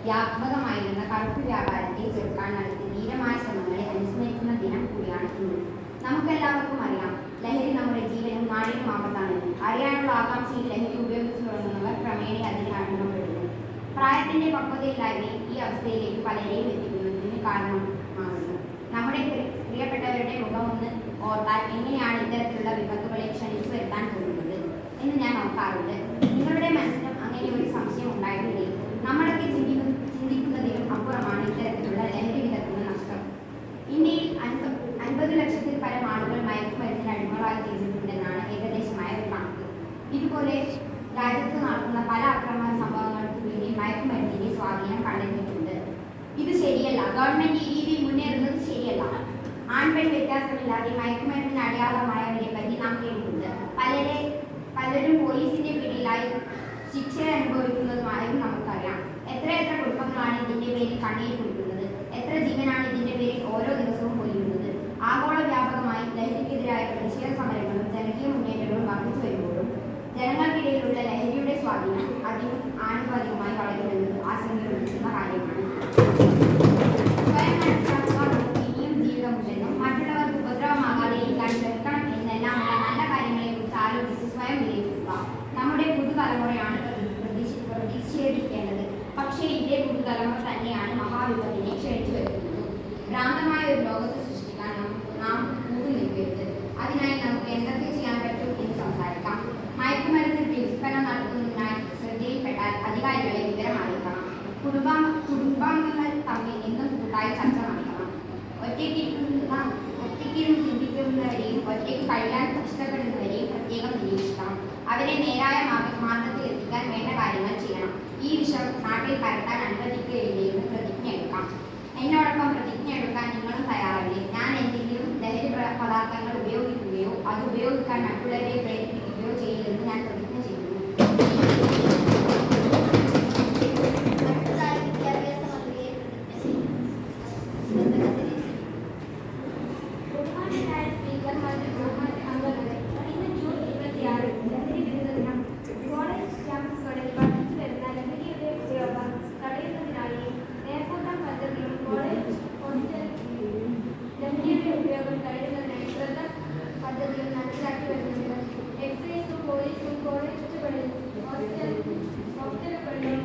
വ്യാപകമായിരുന്ന കറുപ്പ് വ്യാപാരത്തെ ചെറുക്കാൻ നടത്തിയ ധീരമായ ശ്രമങ്ങളെ അനുസ്മരിക്കുന്ന ദിനം കൂടിയാണ് ഇന്ന്. നമുക്കെല്ലാവർക്കും അറിയാം, ലഹരി നമ്മുടെ ജീവനും നാടിനും ആപത്താണെന്ന്. അറിയാനുള്ള ആകാംക്ഷയിൽ ലഹരി ഉപയോഗിച്ചു തുടങ്ങുന്നവർ ക്രമേണ അതിന് അടിമപ്പെടുന്നു. പ്രായത്തിന്റെ പക്വതയില്ലായ്മ ഈ അവസ്ഥയിലേക്ക് പലരെയും എത്തിക്കുന്നതിന് കാരണമാകുന്നു. നമ്മുടെ പ്രിയപ്പെട്ടവരുടെ മുഖമൊന്ന് ഓർത്താൽ എങ്ങനെയാണ് ഇത്തരത്തിലുള്ള വിപത്തുകളെ ക്ഷണിച്ചു വരുത്താൻ തോന്നുന്നത് എന്ന് ഞാൻ ഓർക്കാറുണ്ട്. നിങ്ങളുടെ മനസ്സിലും അങ്ങനെ ഒരു സംശയം ഉണ്ടായിട്ടില്ലേ? നമ്മളൊക്കെ ചിന്തിക്കുന്നതിലും അപ്പുറമാണ് ഇത്തരത്തിലുള്ള ലഹരി വിതക്കുന്ന നഷ്ടം. ഇന്ത്യയിൽ 50 ലക്ഷത്തിൽ പരം ആളുകൾ മയക്കുമരുന്നിന് അടിമകളായി തീർന്നിട്ടുണ്ടെന്നാണ് ഏകദേശമായ ഒരു കണക്ക്. ഇതുപോലെ രാജ്യത്ത് നടക്കുന്ന പല അക്രമ സംഭവങ്ങൾക്ക് പിന്നിൽ മയക്കുമരുന്നിന്റെ സ്വാധീനം കണ്ടെത്തിയിട്ടുണ്ട്. ഇത് ശരിയല്ല. ഗവൺമെന്റ് ഈ രീതിയിൽ മുന്നേറുന്നത് ശരിയല്ല. ആൺപെൺ വ്യത്യാസമില്ലാതെ മയക്കുമരുന്നിന് അടയാളമായവരെ പറ്റി നാം കേട്ടിട്ടുണ്ട്. പലരും പോലീസിന്റെ പിടിയിലായി ശിക്ഷ അനുഭവിക്കുന്നതുമായും നമുക്കറിയാം. എത്രയെത്ര കുടുംബങ്ങളാണ് ഇതിന്റെ പേരിൽ കണ്ണീർ കുടിക്കുന്നത്? എത്ര ജീവനാണ് ഇതിന്റെ പേരിൽ ഓരോ ദിവസവും പൊലിയുന്നത്? ആഗോള വ്യാപകമായി ലഹരിക്കെതിരായ പ്രതിഷേധ സമരങ്ങളും ജനകീയ മുന്നേറ്റങ്ങളും വർദ്ധിച്ചു വരുമ്പോഴും ജനങ്ങൾക്കിടയിലുള്ള ലഹരിയുടെ സ്വാധീനം അതിനും ആനുപാതികമായി വളരുന്നത് ആശങ്കയുണ്ടാക്കുന്ന കാര്യമാണ്. സ്വയം മനസ്സിലാക്കുക, ഇനിയും ജീവിതമുണ്ടെന്നും മറ്റുള്ളവർക്ക് ഉപദ്രവമാകാതെ ഇരിക്കാൻ ശ്രമിക്കണം എന്നെല്ലാമുള്ള നല്ല കാര്യങ്ങളെക്കുറിച്ച് ആലോചിച്ച് സ്വയം വിലയിരുത്തുക നമ്മുടെ പുതുതലമുറയാണ് പ്രതിഷേധിക്കേണ്ടത്. പക്ഷേ ലഹരിയുടെ പുതുതലമുറ തന്നെയാണ് മഹാവിപത്തിനെ ക്ഷണിച്ചു വരുത്തുന്നത്. ഭ്രാന്തമായ ഒരു ലോകത്ത് സൃഷ്ടിക്കാൻ നാം കൂട്ടുനിൽക്കരുത്. അതിനായി നമുക്ക് എന്തൊക്കെ ചെയ്യാൻ പറ്റും എന്ന് സംസാരിക്കാം. മയക്കുമരുന്ന് വിൽപ്പന നടത്തുന്നതിനായി ശ്രദ്ധയിൽപ്പെട്ടാൽ അധികാരികളെ വിവരം അറിയിക്കണം. കുടുംബാംഗങ്ങൾ തമ്മിൽ എന്നും കൂട്ടായി ചർച്ച നടത്തണം. ഒറ്റയ്ക്കിരുന്ന് ചിന്തിക്കുന്നവരെയും ഒറ്റയ്ക്ക് കഴിയാൻ ഇഷ്ടപ്പെടുന്നവരെയും പ്രത്യേകം നിരീക്ഷിക്കണം. അവരെ നേരായ മാർഗത്തിൽ എത്തിക്കാൻ വേണ്ട കാര്യങ്ങൾ ചെയ്യണം. ഈ വിഷം നാട്ടിൽ പരത്താൻ അനുവദിക്കുകയില്ലെന്ന് പ്രതിജ്ഞ എടുക്കാം. എന്നോടൊപ്പം പ്രതിജ്ഞ എടുക്കാൻ നിങ്ങളും തയ്യാറല്ലേ? ഞാൻ എന്തെങ്കിലും ലഹരി പദാർത്ഥങ്ങൾ ഉപയോഗിക്കുകയോ അത് ഉപയോഗിക്കാൻ മറ്റുള്ളവരെ പ്രേരിപ്പിക്കുകയോ ചെയ്യില്ലെന്ന് ഞാൻ പ്രതിജ്ഞ ചെയ്യുന്നു. പദ്ധതികൾ നടപ്പിലാക്കി വരുന്നുണ്ട്. എക്സൈസും പോലീസും കോളേജുകളിൽ ഹോസ്റ്റലുകളിലും